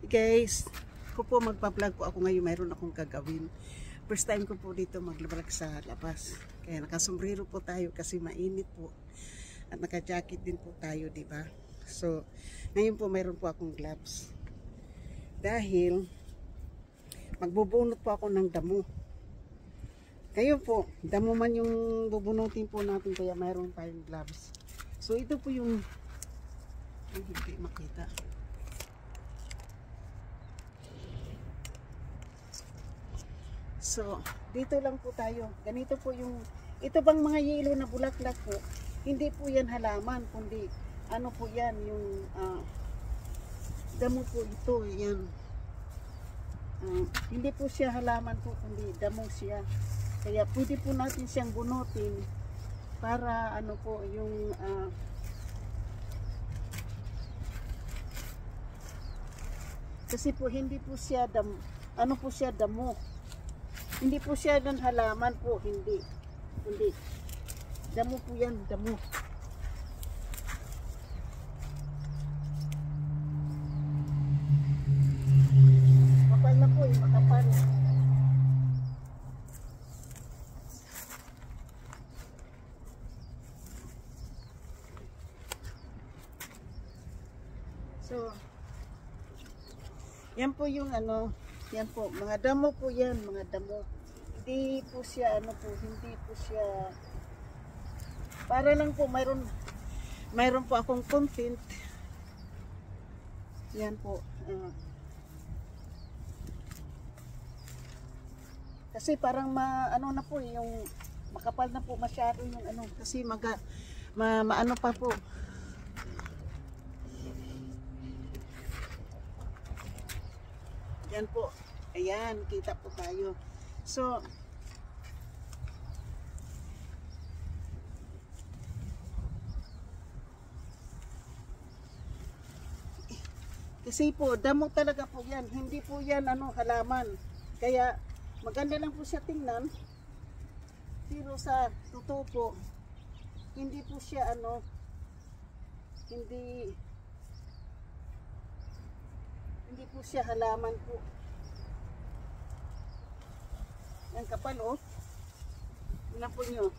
Guys, magpa-vlog po ako ngayon. Mayroon akong gagawin. First time ko po dito maglabalag sa labas. Kaya nakasombrero po tayo kasi mainit po. At naka-jacket din po tayo, di ba? So, ngayon po mayroon po akong gloves. Dahil magbubunot po ako ng damo. Kayo po, damo man yung bubunutin po natin kaya mayroon tayong gloves. So, ito po yung hindi makita. So, dito lang po tayo. Ganito po yung, ito bang mga yellow na bulaklak po, hindi po yan halaman, kundi, ano po yan, yung damo po ito, yan. Hindi po siya halaman po, kundi damo siya. Kaya pwede po natin siyang bunutin para, ano po, yung, kasi po, hindi po siya, ano po siya, damo. Hindi po siya ng halaman po, hindi. Hindi. Damo po yan, damo. Makapal na po, makapal. So, yan po yung ano, yan po, mga damo po yan, mga damo. Hindi po siya, ano po, hindi po siya, para lang po, mayroon po akong content. Yan po. Kasi parang ano na po, yung makapal na po masyado yung ano, kasi maano pa po. Yan po. Ayan, kita po tayo. So, kasi po, damo talaga po yan. Hindi po yan ano, halaman. Kaya, maganda lang po siya tingnan. Pero sa totoo po, hindi po siya ano, hindi po siya halaman po. Yan kapal oh. Yan po nyo.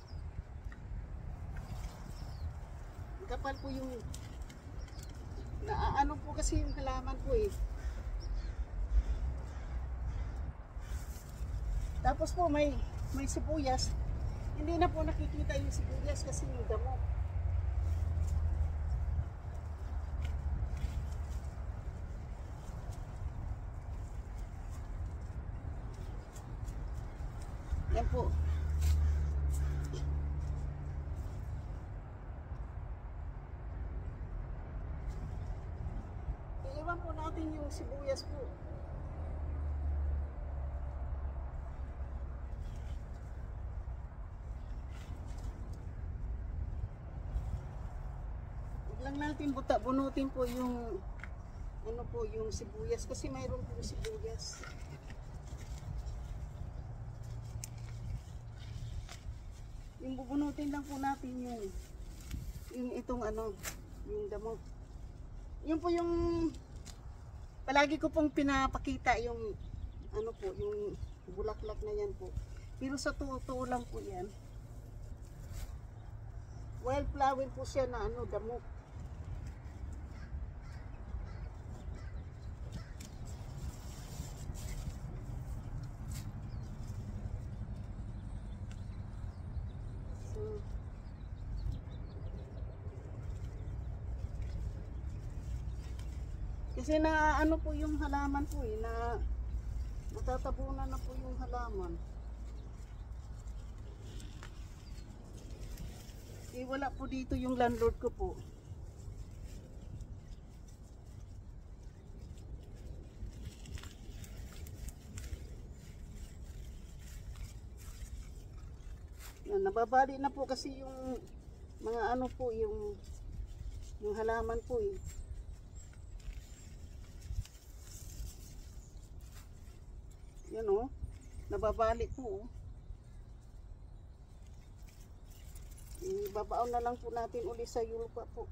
Kapal po yung ano po kasi yung halaman po eh. Tapos po may sibuyas. Hindi na po nakikita yung sibuyas kasi yung damo. Yan po. Iiwan po natin yung sibuyas po. Huwag lang natin bunutin po yung ano po yung sibuyas kasi mayroon po sibuyas. Yung bubunutin lang po natin yung itong ano, yung damo. Yun po yung palagi ko pong pinapakita yung ano po, yung bulaklak na yan po. Pero sa totoo lang po yan. Wildflower po siya na ano, damo. Kasi na ano po yung halaman po eh, na natatabunan na po yung halaman. Eh wala po dito yung landlord ko po. Yan, nababali na po kasi yung mga ano po, yung halaman po eh. Yan o, nababali po o. Ibabaon na lang po natin uli sa yupa po.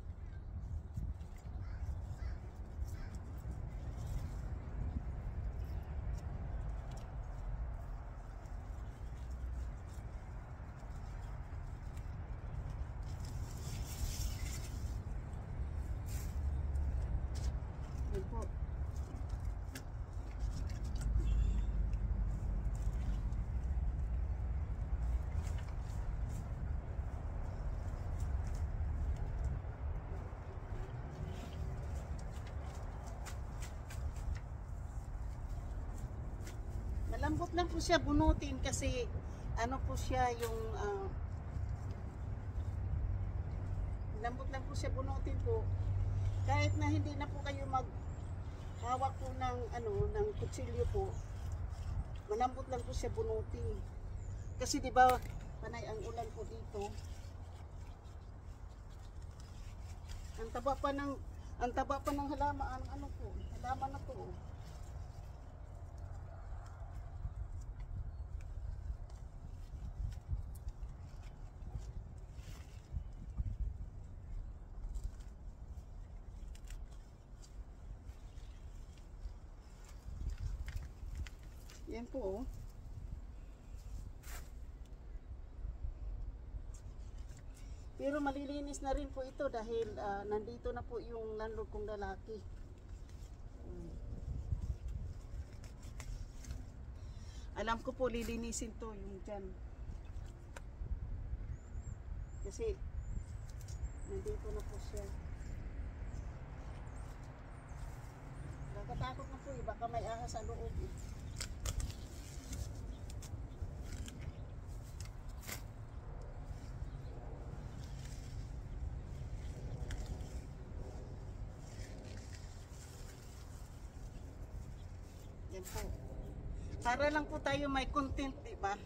Malambot lang po siya bunutin kasi ano po siya yung lambot lang po siya bunutin po. Kahit na hindi na po kayo maghawak po ng ng kutsilyo po. Malambot lang po siya bunutin. Kasi 'di ba panay ang ulan po dito. Ang taba pa ng halaman, halaman na to. Yan po oh. Pero malilinis na rin po ito dahil nandito na po yung landlord kong lalaki. Alam ko po lilinisin to yung dyan. Kasi nandito na po siya. Nakatakot na po eh. Baka may ahas sa loob eh. Yan po. Para lang po tayo may content, di ba?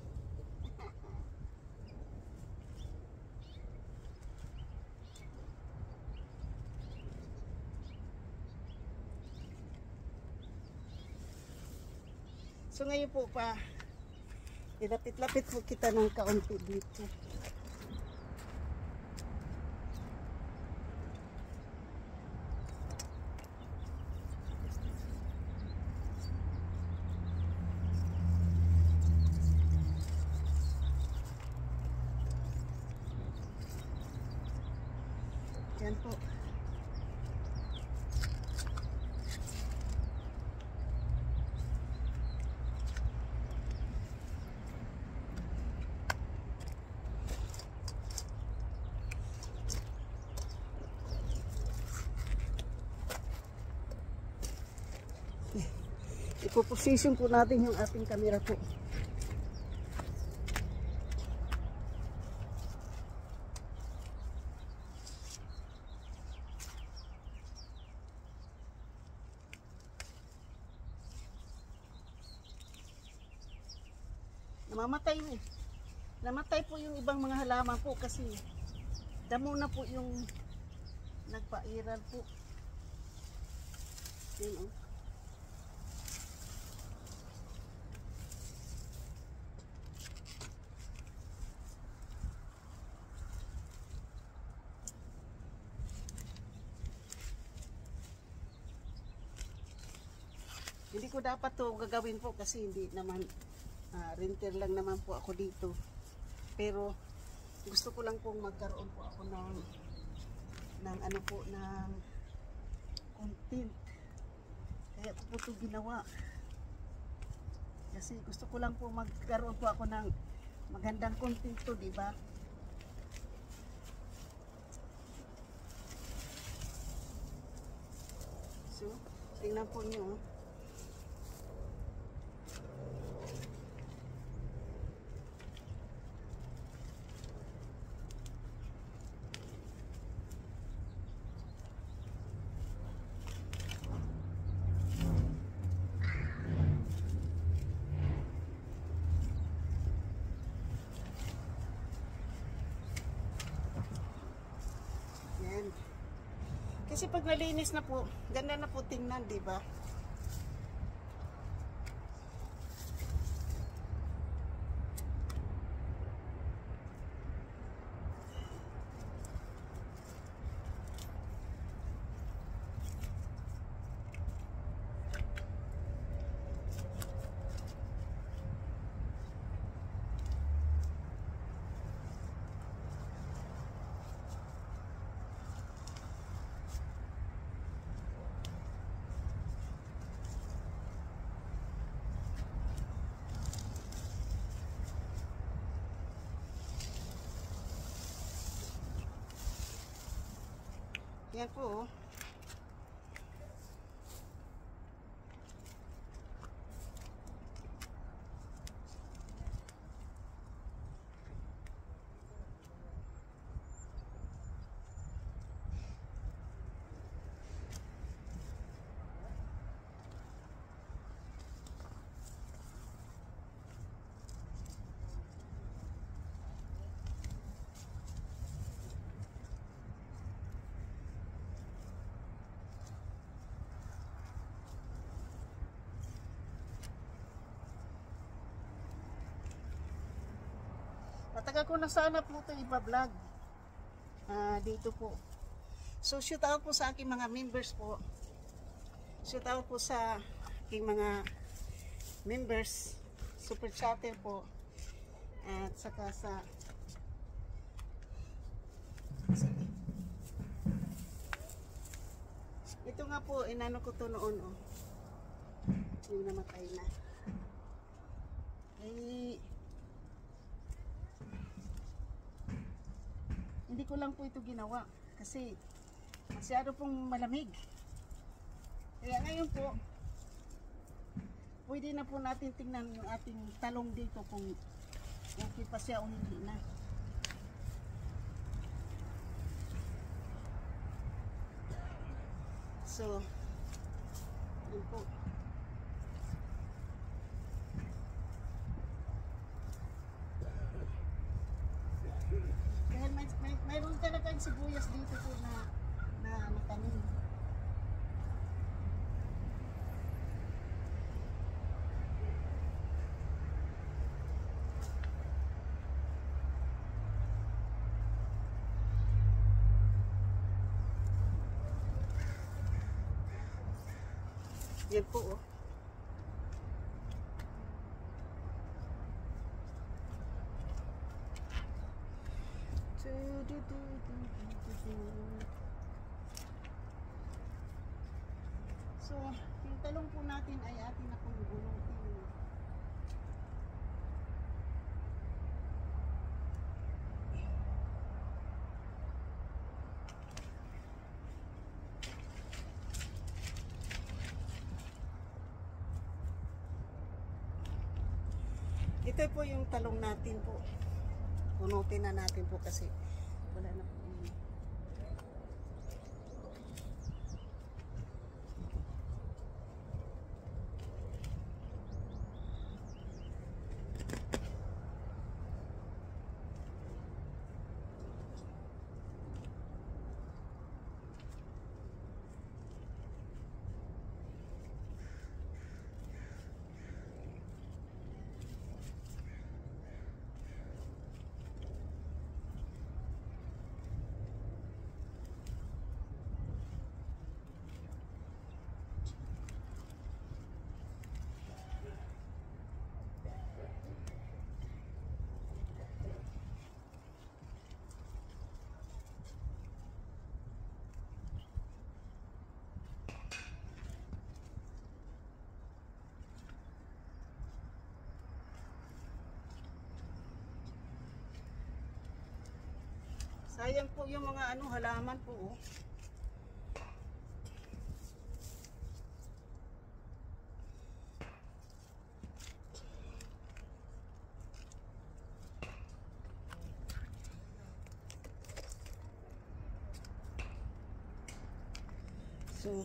So ngayon po ilapit-lapit po kita ng kaunti dito. Yan po. Ipo-position po natin yung ating camera po. Namatay po yung ibang mga halaman po kasi damo na po yung nagpairal po. Yun oh. Hindi ko dapat to gagawin po kasi hindi naman renter lang naman po ako dito. Pero gusto ko lang pong magkaroon po ako ng content. Kaya ko po ito ginawa. Kasi gusto ko lang po magkaroon po ako ng magandang content to, di ba? So, tingnan po niyo. Kasi pag nalinis na po, ganda na po tingnan, di ba? Yan po. Matagal ko na sana po ito iba-vlog. Dito po. So shout out po sa aking mga members po. Shout out po sa aking mga members, super chatter po. At saka sa ito nga po, inano ko to noon, oh. Yung namatay na. Hindi ko lang po ito ginawa kasi masyado pong malamig. Kaya ngayon po, pwede na po natin tingnan yung ating talong dito kung okay pa siya o hindi na. So, yun po. Dahil mayroon talagang sibuyas dito po na natanim. Yan po, oh. So, yung talong po natin ay atin na pong bunutin. Ito po yung talong natin po. Punutin na natin po kasi wala na po. Sayang po yung mga halaman po, oh. So,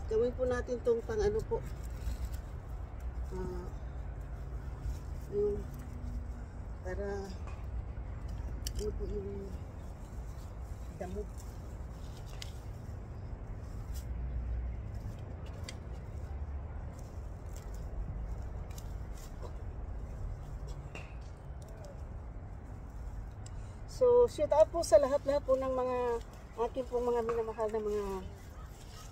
gawin po natin tong pang ano po, yung para ano po yung damo. So, shout out po sa lahat-lahat po ng mga aking pong mga minamahal na mga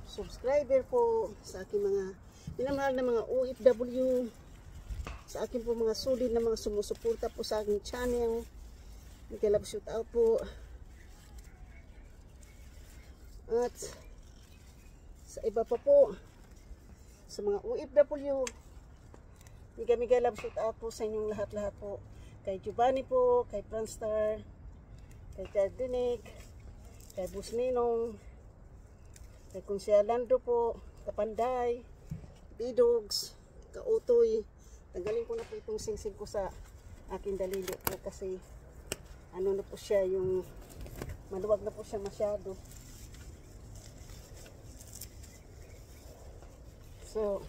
subscriber po, sa aking mga minamahal na mga OFW, sa aking po mga solid na mga sumusuporta po sa aking channel. Nagkalab shout out po. At sa iba pa po, sa mga OFW, mega love shout out po sa inyong lahat-lahat po. Kay Giovanni po, kay Franstar, kay Jardinik, kay Busninong, kay Kunsyalando po, Kapanday, Bidogs, Kautoy. Tanggalin ko na po itong singsing ko sa aking dalili po kasi ano na po siya, yung maluwag na po siya masyado. So,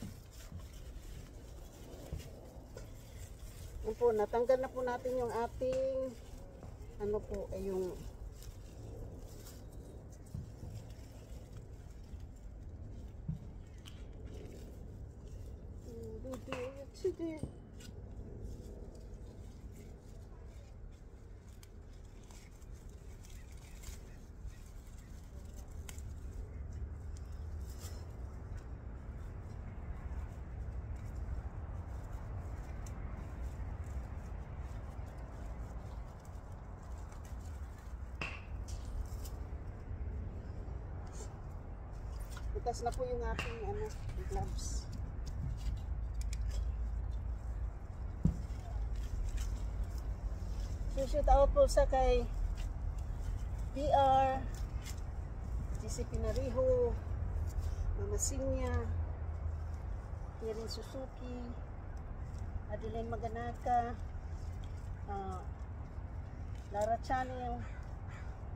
Yan po, natanggal na po natin yung ating ano po, ay yung sige. Butas na po yung ating ano, gloves. So shoot out po sa kay PR, GC Pinariho, Mama Sinya, Kirin Suzuki, Adeline Maganaka, Lara Chanel,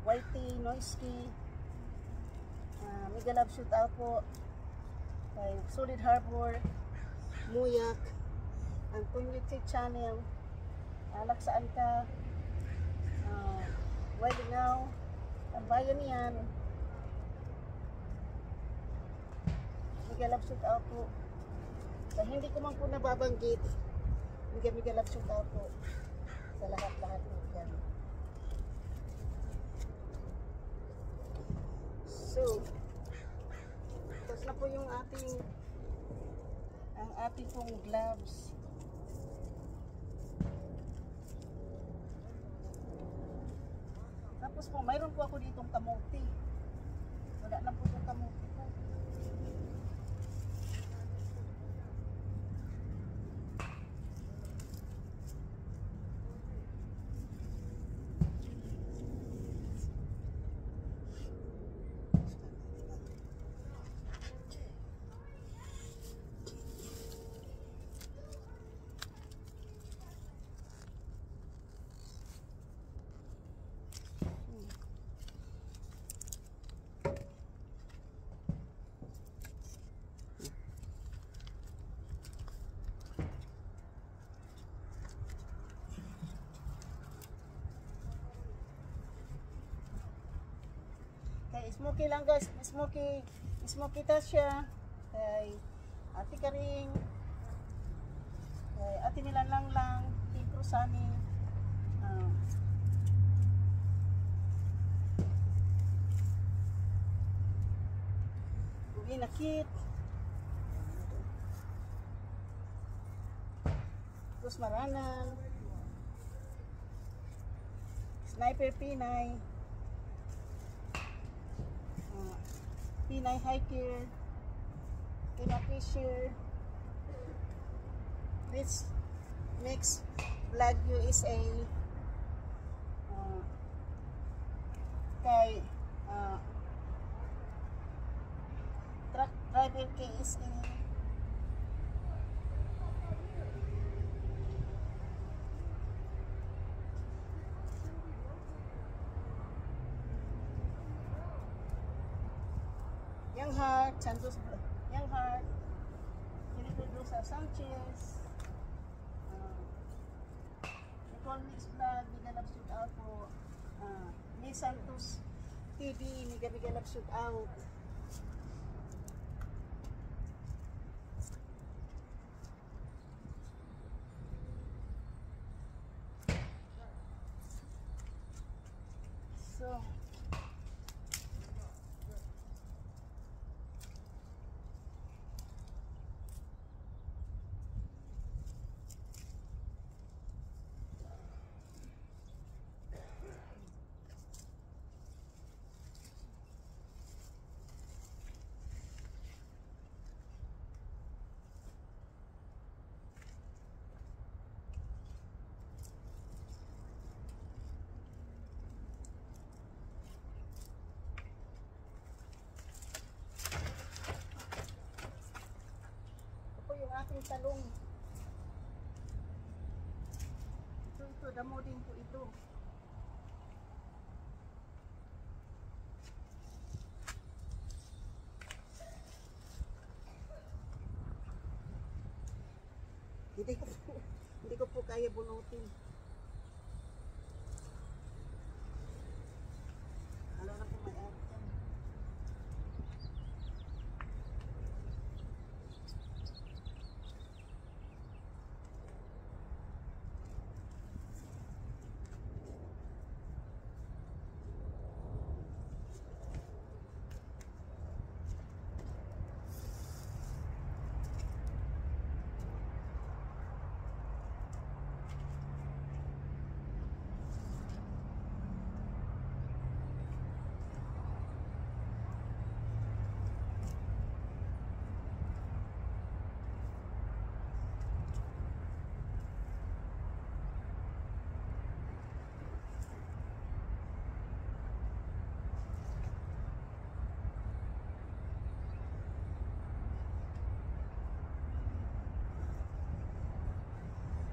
Whitey Noisky, mega love shoot out po kay Solid Harbor, Muyak, Antonio T. Channel, Alak Saan Ka, Weddingaw, Tambayan yan, mega love shoot out po sa hindi ko man po nababanggit, mega love shoot out po sa lahat-lahat po yan. So, tapos na po yung ating pong gloves. Tapos po, mayroon po ako ditong kamote. Wala na po itong kamote po. Smoky lang guys, smoky Tasha, kay Ate Karing, kay Ate Nilang lang, Team Cruzani, Uwi na Kit, Cruz Maranan, Sniper Pinay, Pinay Hiker, Tina Fisher, Rich Mix Vlog USA, kay Truck Driver KSA, Young Heart, Santos Young Heart, Filipidosa Sanchez, Nicole Mix Vlog, Mega Love Shoot Out po, Miss Santos TV, Mega Love Shoot Out. So, aking talong. Ito, damo din po ito. Hindi ko po Hindi ko po kaya bunutin. Alam na po may ari yan.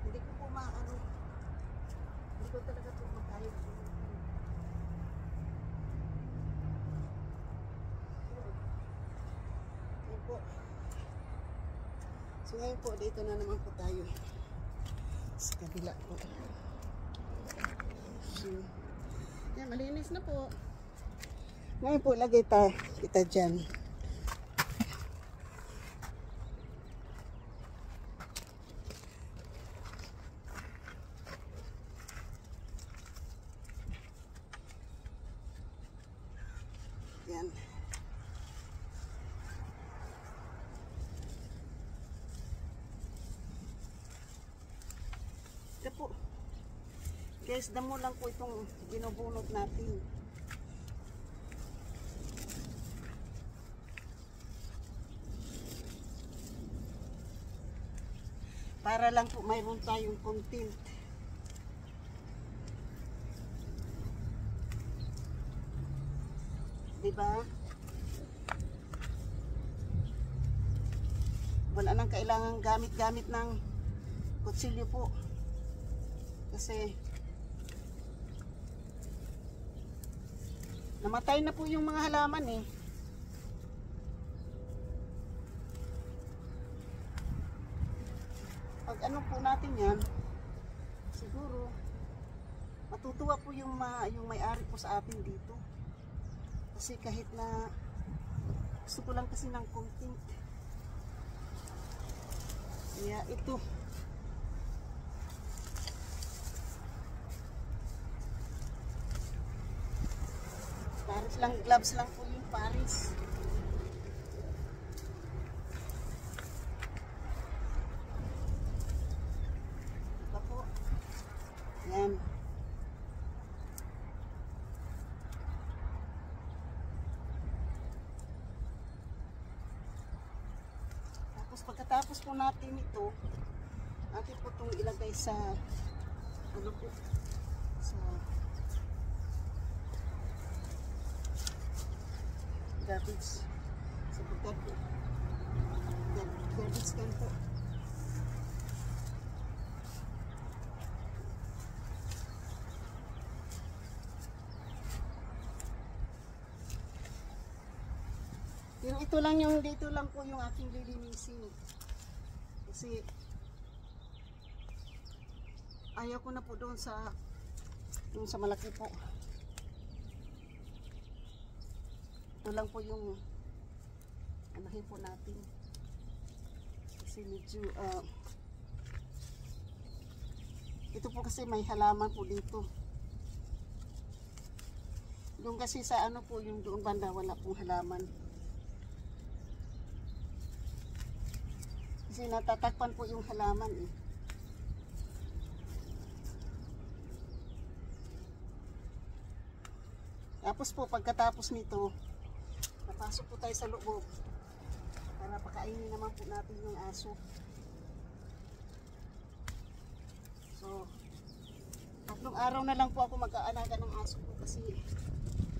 Hindi ko po maano. Hindi ko talaga po makaya bunutin. Yan po. So ngayon po, dito na naman po tayo. Sa kabila po. So, yan, malinis na po. Ngayon po, lagay kita dyan. Yan. Ito po. Guys, damo lang po itong binubunod natin. Para lang po mayroon tayong content. Diba? Wala nang kailangan gamit-gamit ng kutsilyo po. Kasi namatay na po yung mga halaman eh. Pag ano po natin yan, siguro matutuwa po yung may-ari po sa atin dito. Kasi kahit na gusto ko lang kasi ng content. Kaya ito. Paris lang, gloves lang po yung Paris. Ito po. Yan. Tapos pagkatapos po natin ito, natin po itong ilagay sa ano po, sa garbage. Sa garbage can po. Pero ito lang yung, dito lang po yung aking lilinisin. Kasi ayaw ko na po doon sa malaki po. Ito lang po yung anahin po natin. Kasi medyo ito po kasi may halaman po dito. Doon kasi sa ano po yung doon banda wala pong halaman. Kasi natatakpan po yung halaman eh. Tapos po pagkatapos nito, napasok po tayo sa loob para pakainin naman po natin yung aso. So, 3 araw na lang po ako mag-aalaga ng aso po kasi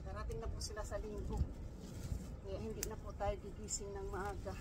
darating na po sila sa linggo. Kaya hindi na po tayo gigising ng maaga.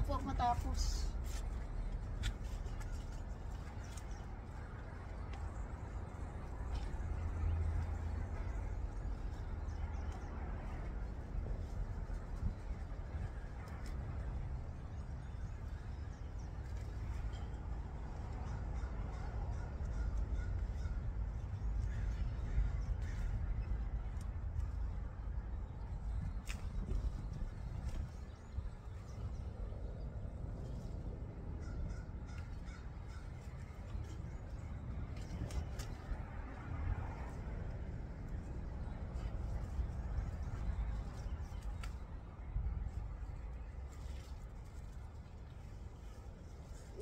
na po ako matapos.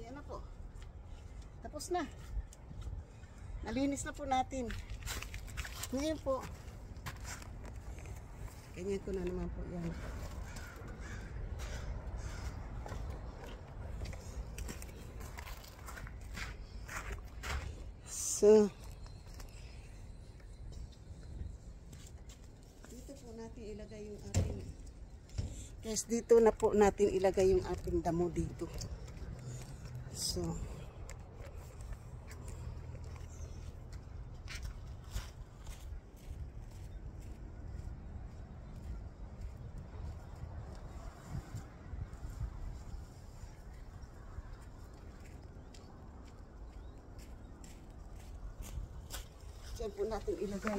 Yan na po. Tapos na. Nalinis na po natin. Ngayon po, ganyan ko na naman po yan. So, dito po natin ilagay yung ating, guys, dito na po natin ilagay yung ating damo dito. So, diyan po natin ilagay.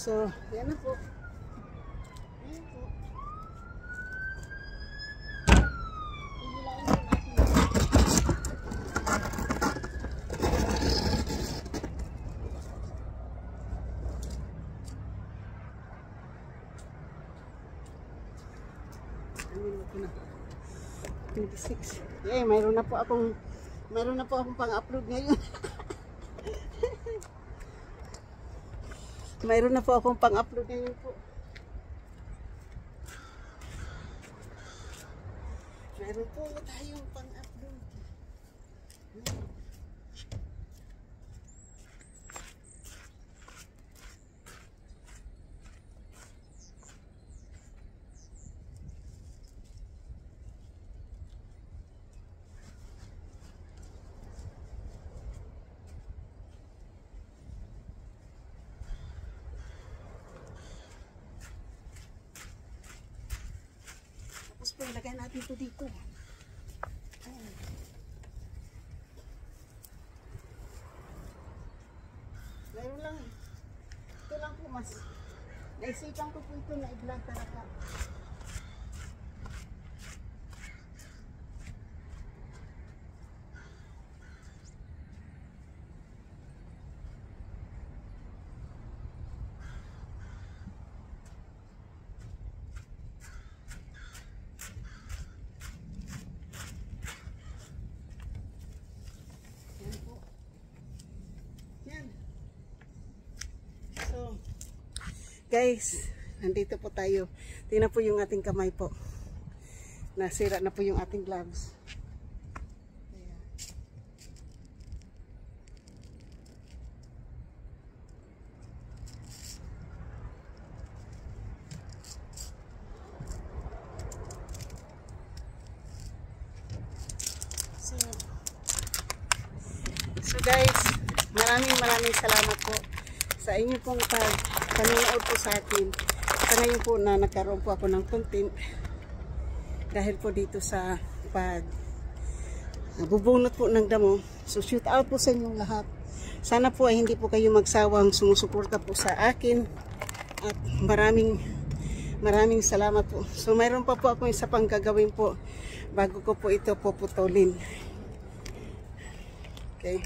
So, yan na po. Yan po. Ihilain din natin. 26. Yeah, mayroon na po akong pang-upload ngayon. Mayroon na po akong pang-upload ngayon po. Mayroon po tayong pang-upload. Tapos po, ilagay natin ito dito. Ayan. Mayroon lang. Ito lang po mas. Naisipan ko po ito na i-vlog talaga. Guys, nandito po tayo. Tingnan po yung ating kamay po. Nasira na po yung ating gloves. Ayan. So guys, maraming salamat po sa inyo pong panonood po sa akin. Sa ngayon po na nagkaroon po ako ng content dahil po dito sa bubunot po ng damo. So shoot out po sa inyong lahat. Sana po ay hindi po kayo magsawang sumusuporta po sa akin at maraming salamat po. So mayroon pa po ako isa pang gagawin po bago ko po ito puputulin. Okay.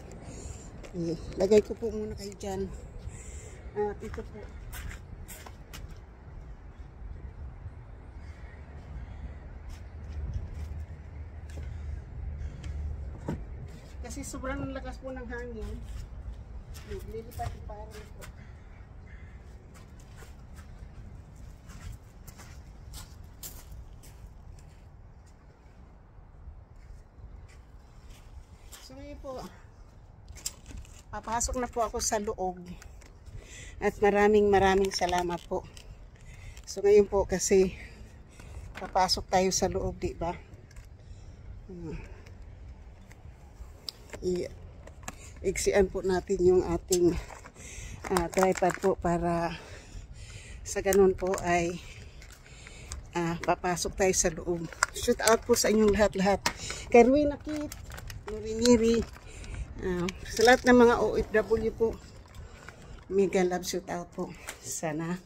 Lagay ko po muna kayo dyan. At ito po. Kasi sobrang lakas po ng hangin. Lilipat-liparan po. So ngayon po, papasok na po ako sa loob. At maraming salamat po. So ngayon po kasi papasok tayo sa loob, di ba? Iksian po natin yung ating tripod po para sa ganun po ay papasok tayo sa loob. Shoot out po sa inyong lahat-lahat. Kay Rowena Kit, Nuriniri, sa lahat ng mga OFW po. Mega love shoot out po. Sana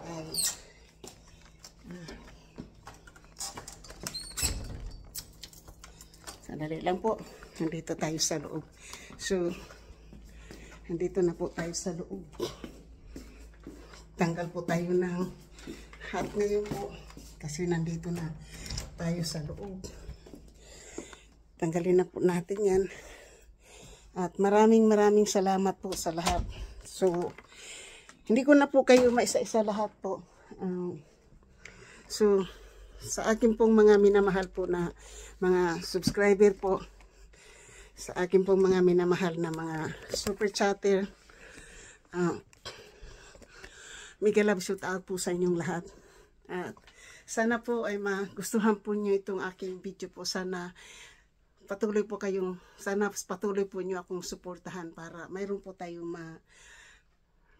ay sandali lang po. Nandito tayo sa loob. So, nandito na po tayo sa loob. Tanggal po tayo ng hat ngayon po. Kasi nandito na tayo sa loob. Tanggalin na po natin yan. At maraming salamat po sa lahat. So, hindi ko na po kayo maisa-isa lahat po. So, sa akin pong mga minamahal po na mga subscriber po, sa akin pong mga minamahal na mga super chatter, mega love shout out po sa inyong lahat. At sana po ay magustuhan po nyo itong aking video po. Sana patuloy po nyo akong suportahan para mayroon po tayong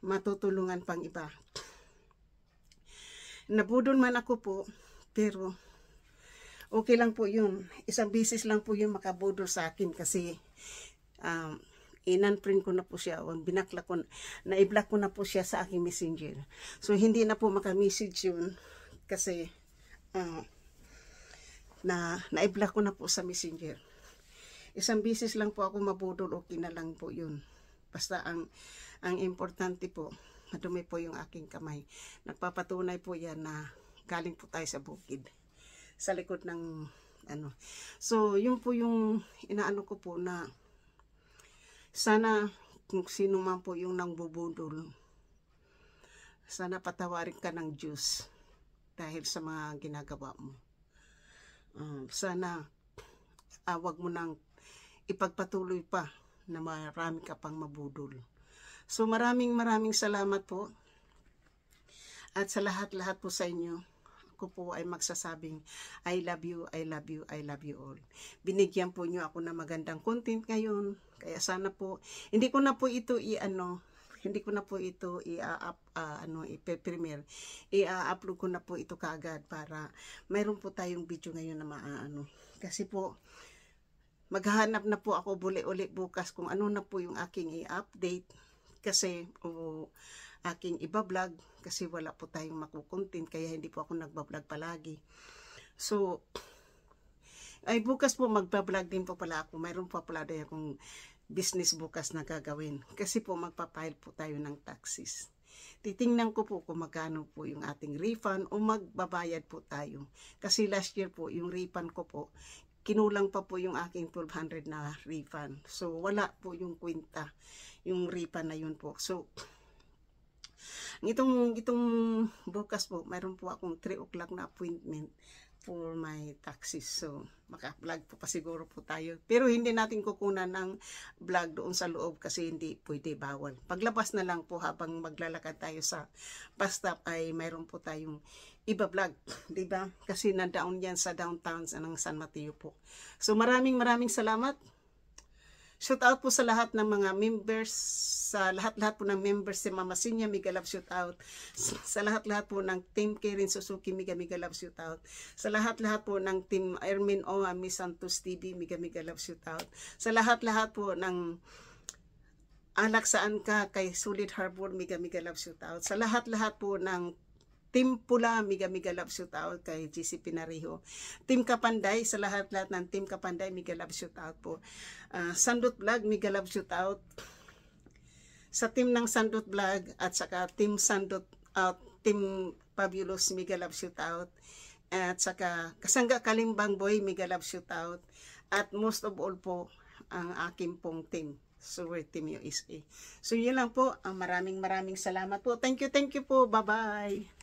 matutulungan pang iba. Nabudol man ako po, pero okay lang po yun. Isang bisis lang po yun makabudol sa akin kasi in-unfriend ko na po siya o binakla ko, na-i-block ko na po siya sa aking messenger. So hindi na po makamessage yun kasi na-i-block ko na po sa messenger. Isang bisis lang po ako mabudol, okay na lang po yun. Basta ang importante po, madumi po yung aking kamay. Nagpapatunay po yan na galing po tayo sa bukid. Sa likod ng So, yun po yung inaano ko po na sana kung sino man po yung nangbubudol, sana patawarin ka ng Diyos dahil sa mga ginagawa mo. Sana wag mo nang ipagpatuloy pa na marami ka pang mabudol. So maraming salamat po. At sa lahat-lahat po sa inyo, ako po ay magsasabing I love you, I love you, I love you all. Binigyan po nyo ako ng magandang content ngayon. Kaya sana po, hindi ko na po ito i-premiere. I-upload ko na po ito kaagad para mayroon po tayong video ngayon na maano. Kasi po, maghahanap na po ako uli bukas kung ano na po yung aking i-update. Kasi, aking iba-vlog kasi wala po tayong makukontent kaya hindi po ako nagba-vlog palagi. So, ay bukas po magba-vlog din po pala ako. Mayroon po pala din akong business bukas na gagawin. Kasi po magpa-file po tayo ng taxes. Titingnan ko po kung magkano po yung ating refund o magbabayad po tayo. Kasi last year po yung refund ko po, kinulang pa po yung aking 1,200 na refund. So, wala po yung kwenta, yung refund na yun po. So, itong bukas po, mayroon po akong 3 o'clock na appointment for my taxes. So, maka-vlog po pa siguro po tayo. Pero hindi natin kukunan ng vlog doon sa loob kasi hindi pwede, bawal. Paglabas na lang po habang maglalakad tayo sa bus stop ay mayroon po tayong iba-vlog. Diba? Kasi na-down yan sa downtown ng San Mateo po. So, maraming salamat. Shout out po sa lahat ng mga members, sa lahat-lahat po ng members si Mama Sinya, mega love shout out. Sa lahat-lahat po ng Team Karen Suzuki, mega love shout out. Sa lahat-lahat po ng Team Ermin Oa, Miss Santos TV, mega love shout out. Sa lahat-lahat po ng Alak Saan Ka kay Sulit Harbor, mega love shout out. Sa lahat-lahat po ng Team Pula, mega love shout out kay GC Pinareho. Team Kapanday, sa lahat-lahat ng Team Kapanday, mega love shout out po. Sandot Vlog, mega love shout out. Sa team ng Sandot Vlog at saka Team Sandot Team Fabulous, mega love shout out. At saka Kasangga Kalimbang Boy, mega love shout out. At most of all po, ang aking pong team. Suwer Team USA. So yun lang po. Maraming salamat po. Thank you po. Bye-bye.